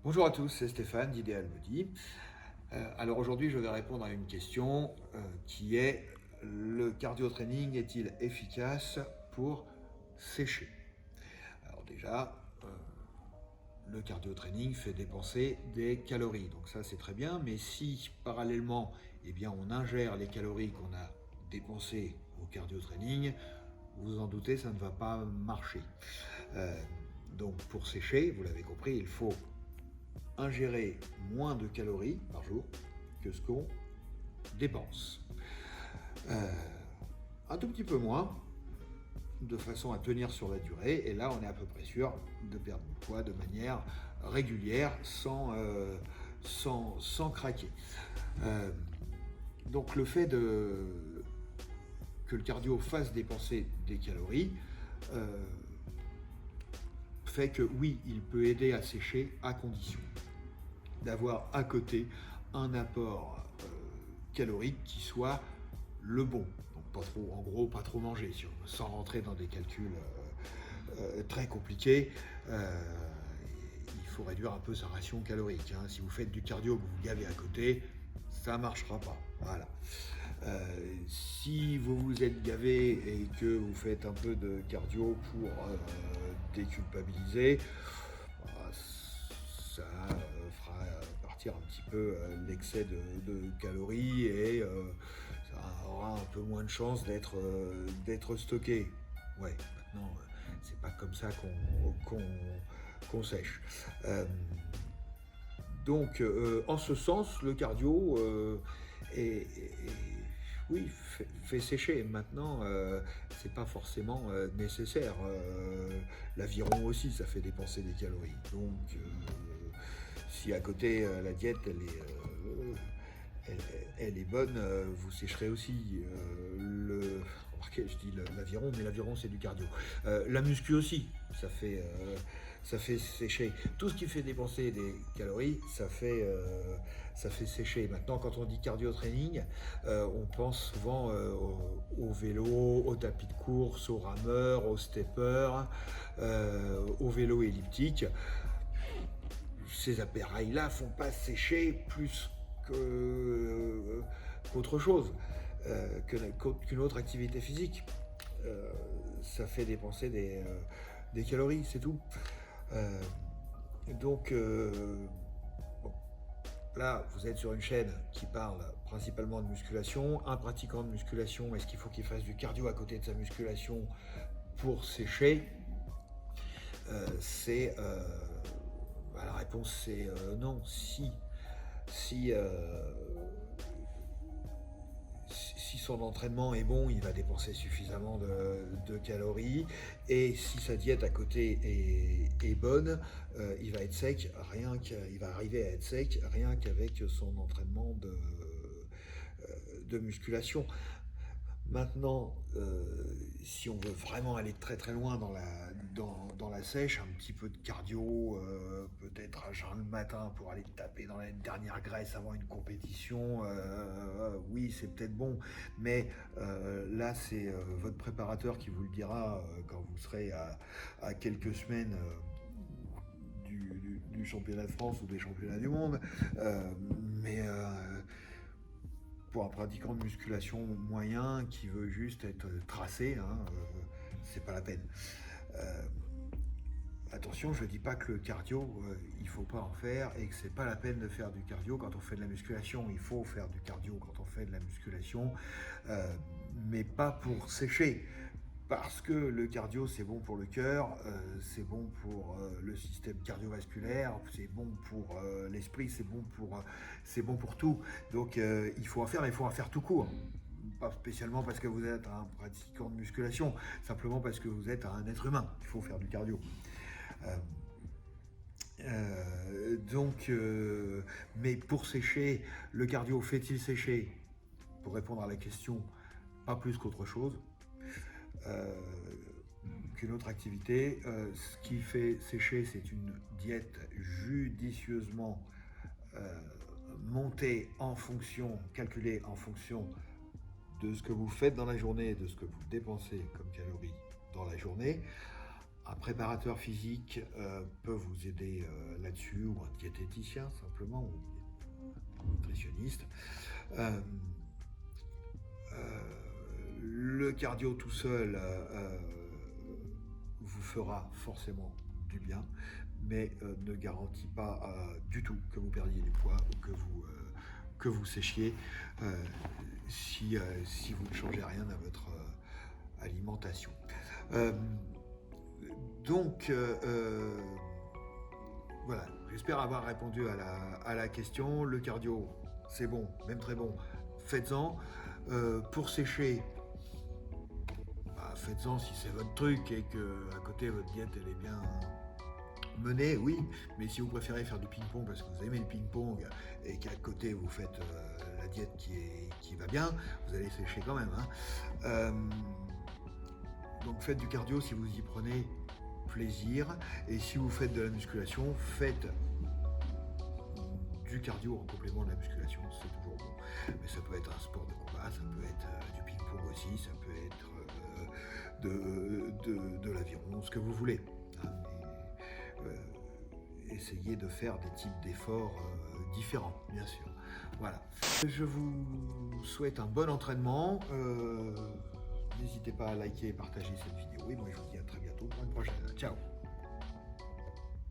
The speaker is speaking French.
Bonjour à tous, c'est Stéphane d'Ideal Body. Alors aujourd'hui, je vais répondre à une question qui est: le cardio training est-il efficace pour sécher? Alors déjà, le cardio training fait dépenser des calories, donc ça c'est très bien. Mais si parallèlement, eh bien, on ingère les calories qu'on a dépensées au cardio training, vous en doutez, ça ne va pas marcher. Euh, donc pour sécher, vous l'avez compris, il faut ingérer moins de calories par jour que ce qu'on dépense. Euh, un tout petit peu moins, de façon à tenir sur la durée, et là on est à peu près sûr de perdre du poids de manière régulière sans craquer. Euh, donc le fait que le cardio fasse dépenser des calories fait que oui, il peut aider à sécher à condition d'avoir à côté un apport calorique qui soit le bon. Donc pas trop, en gros, pas trop manger, sans rentrer dans des calculs très compliqués. Il faut réduire un peu sa ration calorique. Si vous faites du cardio que vous gavez à côté, ça ne marchera pas. Voilà. Si vous vous êtes gavé et que vous faites un peu de cardio pour déculpabiliser, ça fera partir un petit peu l'excès de calories et ça aura un peu moins de chances d'être stocké. Ouais, maintenant, c'est pas comme ça qu'on sèche. Euh, donc, en ce sens, le cardio oui, fait sécher. Maintenant, c'est pas forcément nécessaire. L'aviron aussi, ça fait dépenser des calories. Donc, si à côté la diète, elle est bonne, vous sécherez aussi. Remarquez, je dis l'aviron, mais l'aviron c'est du cardio. La muscu aussi, ça fait sécher. Tout ce qui fait dépenser des calories, ça fait sécher. Maintenant, quand on dit cardio training, on pense souvent au vélo, au tapis de course, au rameur, au stepper, au vélo elliptique. Ces appareils-là font pas sécher plus qu'autre chose, qu'une autre activité physique. Ça fait dépenser des calories, c'est tout. Euh, donc, bon, là, vous êtes sur une chaîne qui parle principalement de musculation. Un pratiquant de musculation, est-ce qu'il faut qu'il fasse du cardio à côté de sa musculation pour sécher? La réponse c'est non. Si, si son entraînement est bon, il va dépenser suffisamment de calories. Et si sa diète à côté est bonne, il va être sec, il va arriver à être sec rien qu'avec son entraînement de musculation. Maintenant, si on veut vraiment aller très très loin dans la sèche, un petit peu de cardio, peut-être à jeun le matin pour aller taper dans la dernière graisse avant une compétition, oui c'est peut-être bon, mais là c'est votre préparateur qui vous le dira quand vous serez à quelques semaines du championnat de France ou des championnats du monde. Mais pour un pratiquant de musculation moyen qui veut juste être tracé, c'est pas la peine. Euh, Attention, je dis pas que le cardio, il faut pas en faire et que c'est pas la peine de faire du cardio quand on fait de la musculation. Il faut faire du cardio quand on fait de la musculation, mais pas pour sécher. Parce que le cardio, c'est bon pour le cœur, c'est bon pour le système cardiovasculaire, c'est bon pour l'esprit, c'est bon pour tout. Donc il faut en faire, mais il faut en faire tout court. Pas spécialement parce que vous êtes un pratiquant de musculation, simplement parce que vous êtes un être humain. Il faut faire du cardio. Euh, mais pour sécher, le cardio fait-il sécher? Pour répondre à la question, pas plus qu'autre chose. Euh, qu'une autre activité. Ce qui fait sécher, c'est une diète judicieusement euh, montée en fonction, calculée en fonction de ce que vous faites dans la journée et de ce que vous dépensez comme calories dans la journée. un préparateur physique peut vous aider là-dessus, ou un diététicien simplement, ou un nutritionniste. Le cardio tout seul vous fera forcément du bien, mais ne garantit pas du tout que vous perdiez du poids ou que vous séchiez si vous ne changez rien à votre alimentation. Voilà, j'espère avoir répondu à la question. Le cardio, c'est bon, même très bon, faites-en. Pour sécher, faites-en si c'est votre truc et que à côté votre diète elle est bien menée, oui, mais si vous préférez faire du ping-pong parce que vous aimez le ping-pong et qu'à côté vous faites la diète qui va bien, vous allez sécher quand même, hein. Donc faites du cardio si vous y prenez plaisir, et si vous faites de la musculation, faites du cardio en complément de la musculation, c'est toujours bon. Mais ça peut être un sport de combat, ça peut être du ping-pong aussi, ça peut être de l'aviron, ce que vous voulez. Hein, mais, essayez de faire des types d'efforts différents, bien sûr. Voilà. Je vous souhaite un bon entraînement. N'hésitez pas à liker et partager cette vidéo. Et moi, je vous dis à très bientôt pour une prochaine. Ciao!